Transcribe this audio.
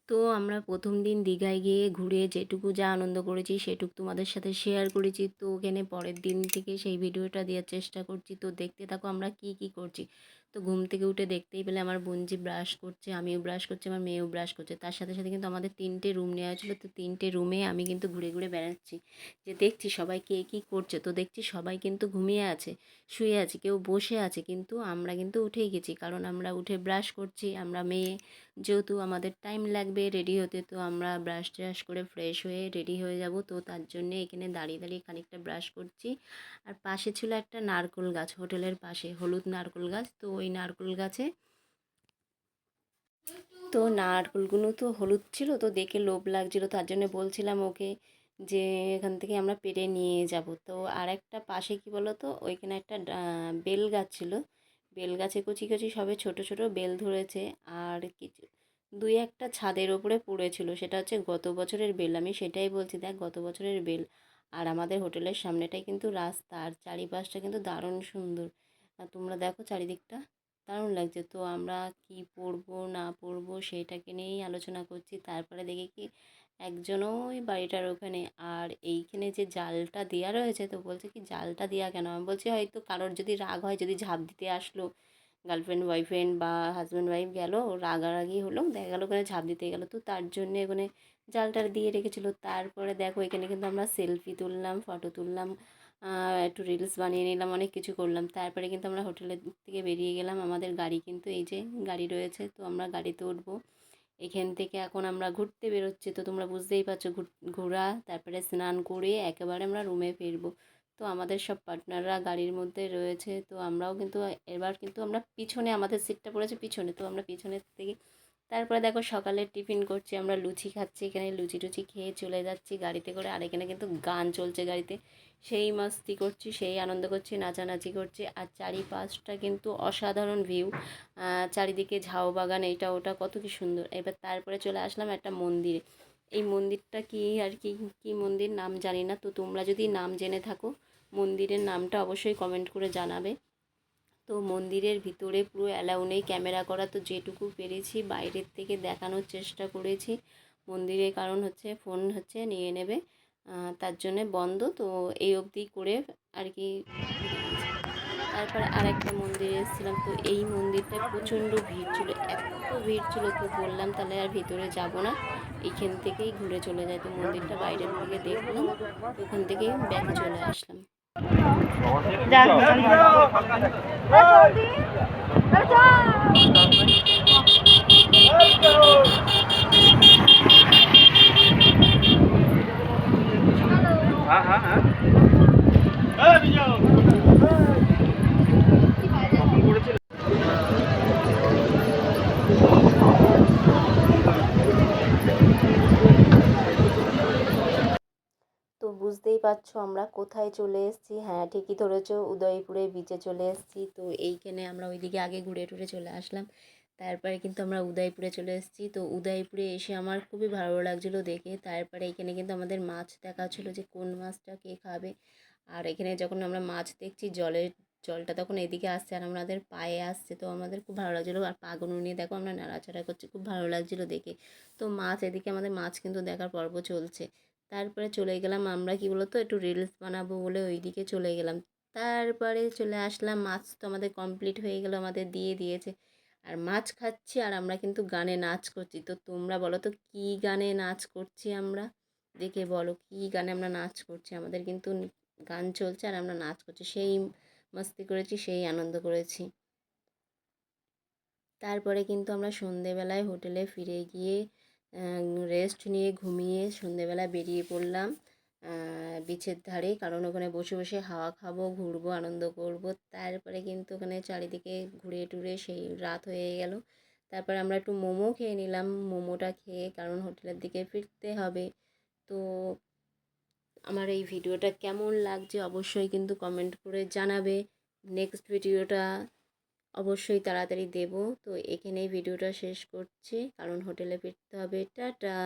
তো আমরা প্রথম দিন দীঘায় গিয়ে ঘুরে যেটুকু যা আনন্দ করেছি সেটুকু তোমাদের সাথে শেয়ার করেছি। তো ওখানে পরের দিন থেকে সেই ভিডিওটা দেওয়ার চেষ্টা করছি। তো দেখতে থাকো আমরা কি করছি। তো ঘুম থেকে উঠে দেখতেই পেলে আমার বোনজি ব্রাশ করছে, আমিও ব্রাশ করছি, আমার মেয়েও ব্রাশ করছে। তার সাথে সাথে কিন্তু আমাদের 3টে রুম নেওয়া ছিল। তো 3টে রুমে আমি কিন্তু ঘুরে ঘুরে বেড়াচ্ছি, যে দেখছি সবাই কে কী করছে। তো দেখছি সবাই কিন্তু ঘুমিয়ে আছে, শুয়ে আছে, কেউ বসে আছে, কিন্তু আমরা কিন্তু উঠেই গেছি। কারণ আমরা উঠে ব্রাশ করছি। আমরা মেয়ে যেহেতু আমাদের টাইম লাগবে রেডি হতে, তো আমরা ব্রাশ ট্রাশ করে ফ্রেশ হয়ে রেডি হয়ে যাব। তো তার জন্যে এখানে দাঁড়িয়ে দাঁড়িয়ে খানিকটা ব্রাশ করছি। আর পাশে ছিল একটা নারকেল গাছ, হোটেলের পাশে হলুদ নারকেল গাছ। তো ওই নারকেল গাছে তো নারকেলগুলো তো হলুদ ছিল, তো দেখে লোভ লাগছিলো, তার জন্য বলছিলাম ওকে যে এখান থেকে আমরা পেড়ে নিয়ে যাব। তো আর একটা পাশে কি বলো তো, ওইখানে একটা বেল গাছ ছিল। বেল গাছে কচি কচি সবে ছোট ছোট বেল ধরেছে। আর কিছু দুই একটা ছাদের ওপরে পড়েছিল, সেটা হচ্ছে গত বছরের বেল। আমি সেটাই বলছি, দেখ গত বছরের বেল। আর আমাদের হোটেলের সামনেটাই কিন্তু রাস্তা, আর চারিপাশটা কিন্তু দারুণ সুন্দর। আর তোমরা দেখো চারিদিকটা দারুণ লাগছে। তো আমরা কি পরবো না পরবো সেটাকে নিয়েই আলোচনা করছি। তারপরে দেখি কি একজনও ওই বাড়িটার ওখানে, আর এইখানে যে জালটা দেওয়া রয়েছে, তো বলছে কি জালটা দেওয়া কেন। আমি বলছি হয়তো কারোর যদি রাগ হয়, যদি ঝাঁপ দিতে আসলো, গার্লফ্রেন্ড বয়ফ্রেন্ড বা হাজব্যান্ড ওয়াইফ গেল, রাগারাগি হলো, দেখা গেলো ওখানে ঝাঁপ দিতে গেলো, তো তার জন্যে ওখানে জালটা দিয়ে রেখেছিলো। তারপরে দেখো এখানে কিন্তু আমরা সেলফি তুললাম, ফটো তুললাম, একটু রিলস বানিয়ে নিলাম, অনেক কিছু করলাম। তারপরে কিন্তু আমরা হোটেলের থেকে বেরিয়ে গেলাম। আমাদের গাড়ি কিন্তু এই যে গাড়ি রয়েছে, তো আমরা গাড়িতে উঠবো। এখান থেকে এখন আমরা ঘুরতে বেরোচ্ছি। তো তোমরা বুঝতেই পারছো ঘোরা, তারপরে স্নান করে একেবারে আমরা রুমে ফিরবো। তো আমাদের সব পার্টনাররা গাড়ির মধ্যে রয়েছে। তো আমরাও কিন্তু এবার কিন্তু আমরা পিছনে, আমাদের সিটটা পড়েছে পিছনে, তো আমরা পিছনের থেকে তারপরে দেখো সকালে টিফিন করছি, আমরা লুচি খাচ্ছি। এখানে লুচি টুচি খেয়ে চলে যাচ্ছি গাড়িতে করে। আর এখানে কিন্তু গান চলছে গাড়িতে, সেই মাস্তি করছি, সেই আনন্দ করছি, নাচানাচি করছি। আর চারিপাশটা কিন্তু অসাধারণ ভিউ, চারিদিকে ঝাউ বাগান, এইটা ওটা কত কি সুন্দর। এবার তারপরে চলে আসলাম একটা মন্দিরে। এই মন্দিরটা কি আর কি কি মন্দির নাম জানি না। তো তোমরা যদি নাম জেনে থাকো মন্দিরের নামটা অবশ্যই কমেন্ট করে জানাবে। তো মন্দিরের ভিতরে পুরো অ্যালাউ নেই ক্যামেরা করা, তো যেটুকু পেরেছি বাইরের থেকে দেখানোর চেষ্টা করেছি মন্দিরে, কারণ হচ্ছে ফোন হচ্ছে নিয়ে নেবে, তার জন্যে বন্ধ। তো এই অবধি করে আর কি বেরিয়েছি। তারপরে আর একটা মন্দিরে এসেছিলাম। তো এই মন্দিরটায় প্রচণ্ড ভিড় ছিল, এত ভিড় ছিল, তো বললাম তাহলে আর ভিতরে যাব না, এইখান থেকেই ঘুরে চলে যায়। তো মন্দিরটা বাইরের থেকে দেখলাম, তো ওখান থেকেই ব্যাকে চলে আসলাম। হ্যাঁ হ্যাঁ হ্যাঁ তো বুঝতেই পারছো আমরা কোথায় চলে এসেছি। হ্যাঁ ঠিকই ধরেছো, উদয়পুরে বিচে চলে এসেছি। তো এইখানে আমরা ওইদিকে আগে ঘুরে টুরে চলে আসলাম, তারপরে কিন্তু আমরা উদয়পুরে চলে এসেছি। তো উদয়পুরে এসে আমার খুবই ভালো লাগছিলো দেখে। তারপরে এখানে কিন্তু আমাদের মাছ দেখা ছিল, যে কোন মাছটা কে খাবে। আর এখানে যখন আমরা মাছ দেখছি, জলটা তখন এদিকে আসছে আর আমাদের পায়ে আসছে, তো আমাদের খুব ভালো লাগছিলো। আর পাগুলো নিয়ে দেখো আমরা নাড়াচাড়া করছি, খুব ভালো লাগছিলো দেখে। তো মাছ এদিকে আমাদের মাছ কিন্তু দেখার পর্ব চলছে। তারপরে চলে গেলাম আমরা কি বলতো একটু রিলস বানাবো বলে ওই দিকে চলে গেলাম। তারপরে চলে আসলাম, মাছ তো আমাদের কমপ্লিট হয়ে গেলো, আমাদের দিয়ে দিয়েছে। আর মাছ খাচ্ছি আর আমরা কিন্তু গানে নাচ করছি। তো তোমরা বলো তো কী গানে নাচ করছি আমরা, দেখে বলো কী গানে আমরা নাচ করছি। আমাদের কিন্তু গান চলছে আর আমরা নাচ করছি, সেই মস্তি করেছি, সেই আনন্দ করেছি। তারপরে কিন্তু আমরা সন্ধেবেলায় হোটেলে ফিরে গিয়ে রেস্ট নিয়ে ঘুমিয়ে সন্ধেবেলা বেরিয়ে পড়লাম বিচের ধারে, কারণ ওখানে বসে বসে হাওয়া খাবো, ঘুরবো, আনন্দ করব। তারপরে কিন্তু ওখানে চারিদিকে ঘুরে টুরে সেই রাত হয়ে গেল। তারপরে আমরা একটু মোমো খেয়ে নিলাম, মোমোটা খেয়ে, কারণ হোটেলের দিকে ফিরতে হবে। তো আমার এই ভিডিওটা কেমন লাগছে অবশ্যই কিন্তু কমেন্ট করে জানাবে। নেক্সট ভিডিওটা অবশ্যই তাড়াতাড়ি দেব। তো এখানেই ভিডিওটা শেষ করছি, কারণ হোটেলে ফিরতে হবে। টাটা।